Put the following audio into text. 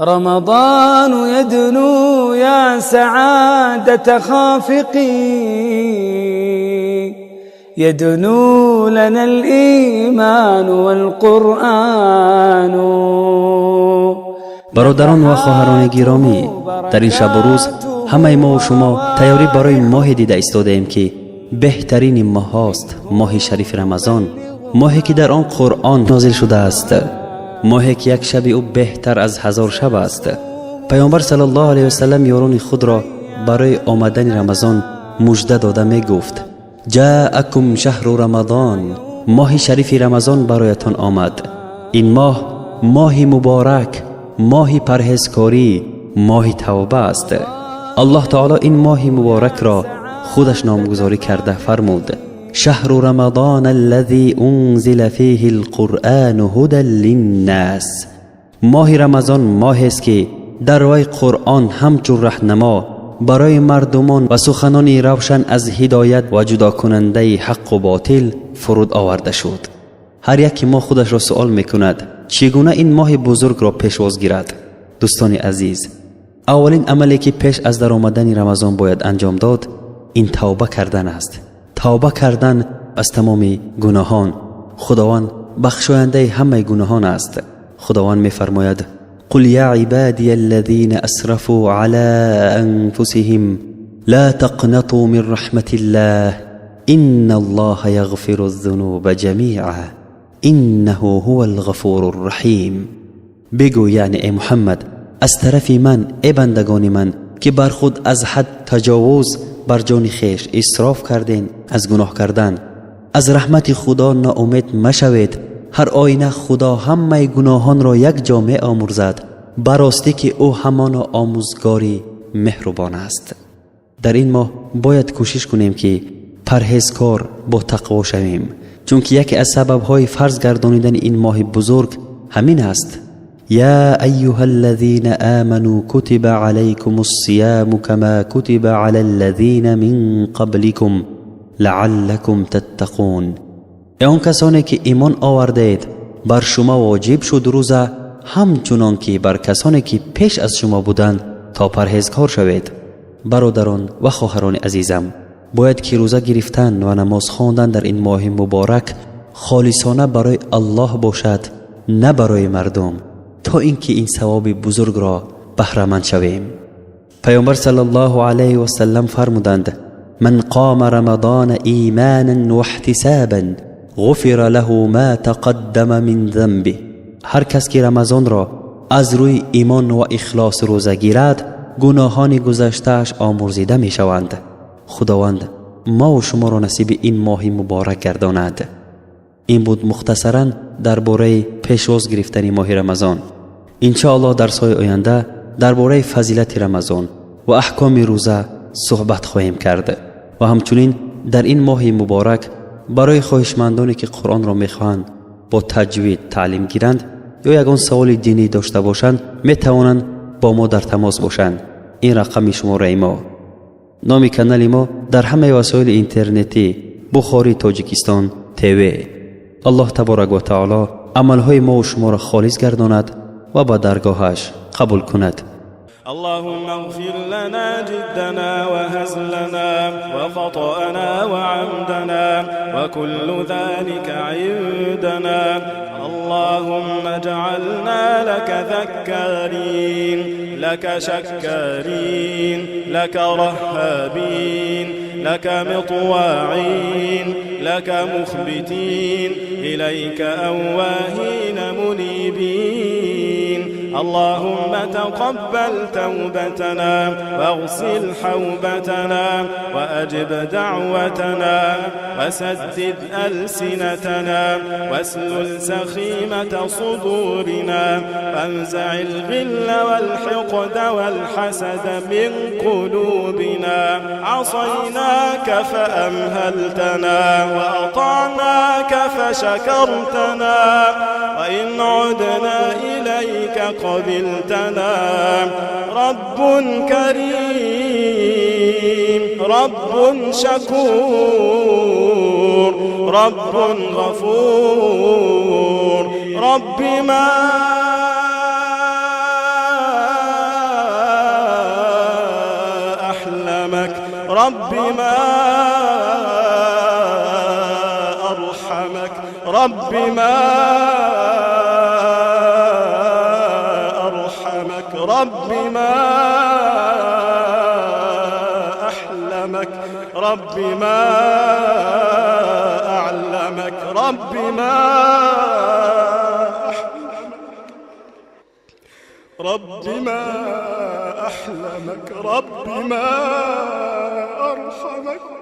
رمضان يدنو يا سعادة خافقي، يدنو لنا الإيمان والقرآن. برادران و خواهران گرامی، در این شب و روز همه ما و شما تیاری برای ماه دیده ایستاده ایم که بهترین ماه هاست، ماه شریف رمضان، ماهی که در آن قرآن نازل شده است، ماهی که یک شب او بهتر از 1000 شب است. پیامبر صلی الله علیه و سلم یاران خود را برای آمدن رمضان مژده داده می گفت: جاءکم شهر رمضان، ماه شریف رمضان برایتان آمد. این ماه ماهی مبارک، ماهی پرهیزکاری، ماهی توبه است. الله تعالی این ماه مبارک را خودش نامگذاری کرده فرمود: شهر رمضان الذي انزل فيه القرآن هدى للناس. ماه رمضان ماهی است که در وی قرآن همچون راهنما برای مردمان و سخنانی روشن از هدایت و جدا کننده حق و باطل فرود آورده شد. هر یکی ما خودش را سوال میکند چگونه این ماه بزرگ را پیشواز گیرد؟ دوستان عزیز، اولین عملی که پیش از در آمدن رمضان باید انجام داد این توبه کردن است. توبه کردن از تمام گناهان. خداوند بخشاینده همه گناهان است. خداوند میفرماید: قل یا عبادی الذین اسرفوا علی انفسهم لا تقنطوا من رحمت الله ان الله یغفر الذنوب جمیعا انه هو الغفور الرحیم. بگو یعنی ای محمد، از طرف من ای بندگان من که بر خود از حد تجاوز بر جان خیش اسراف کردین از گناه کردن، از رحمت خدا ناامید مشوید. هر آینه خدا همه گناهان را یک جا می آمرزد، براستی که او همان آموزگاری مهربان است. در این ماه باید کوشش کنیم که پرهیزکار با تقوا شویم، چون که یکی از سببهای فرض گردانیدن این ماه بزرگ همین است: یا ایها الذین آمنوا کتب علیکم الصیام کما کتب علی الذین من قبلکم لعلکم تتقون. ای آن کسانی که ایمان آوردید، بر شما واجب شد روزه همچنان که بر کسانی که پیش از شما بودند تا پرهیزکار شوید. برادران و خواهران عزیزم، باید که روزه گرفتن و نماز خواندن در این ماه مبارک خالصانه برای الله باشد، نه برای مردم، تا اینکه این ثواب بزرگ را بهره مند شویم. پیامبر صلی الله علیه و سلم فرمودند: من قام رمضان ایمانا و احتسابا غفر له ما تقدم من ذنبه. هر کس که رمضان را از روی ایمان و اخلاص روزه گیرد، گناهان گذشته‌اش آمرزیده می شوند. خداوند ما و شما را نصیب این ماه مبارک گرداند. این بود مختصرا درباره پیشواز گرفتن ماه رمضان. انشاءالله درس‌های آینده درباره فضیلت رمضان و احکام روزه صحبت خواهیم کرد و همچنین در این ماه مبارک برای خواهشمندانی که قرآن را میخواهند با تجوید تعلیم گیرند یا یگان سوال دینی داشته باشند میتوانند با ما در تماس باشند. این رقم شماره ما. نام کانال ما در همه وسایل اینترنتی بخاری تاجیکستان تیوی. الله تبارک و تعالی عملهای ما و شما را خالص گرداند و با درگاهش قبول کند. اللهم اغفر لنا جدنا وهزلنا وخطأنا وعمدنا وكل ذلك عندنا. اللهم اجعلنا لك ذكارين، لك شكارين، لك رهابين، لك مطواعين، لك مخبتين، إليك أواهين منيبين. اللهم تقبل توبتنا واغسل حوبتنا وأجب دعوتنا وسدد ألسنتنا واسلل سخيمة صدورنا وانزع الغل والحقد والحسد من قلوبنا. عصيناك فأمهلتنا وأطعناك فشكرتنا وإن عدنا إليك قبلتنا. رب كريم، رب شكور، رب غفور. رب ما رب ما أرحمك رب ما أرحمك رب ما أحلمك رب ما أعلمك رب ما رب ما أحلمك رب ما أرحمك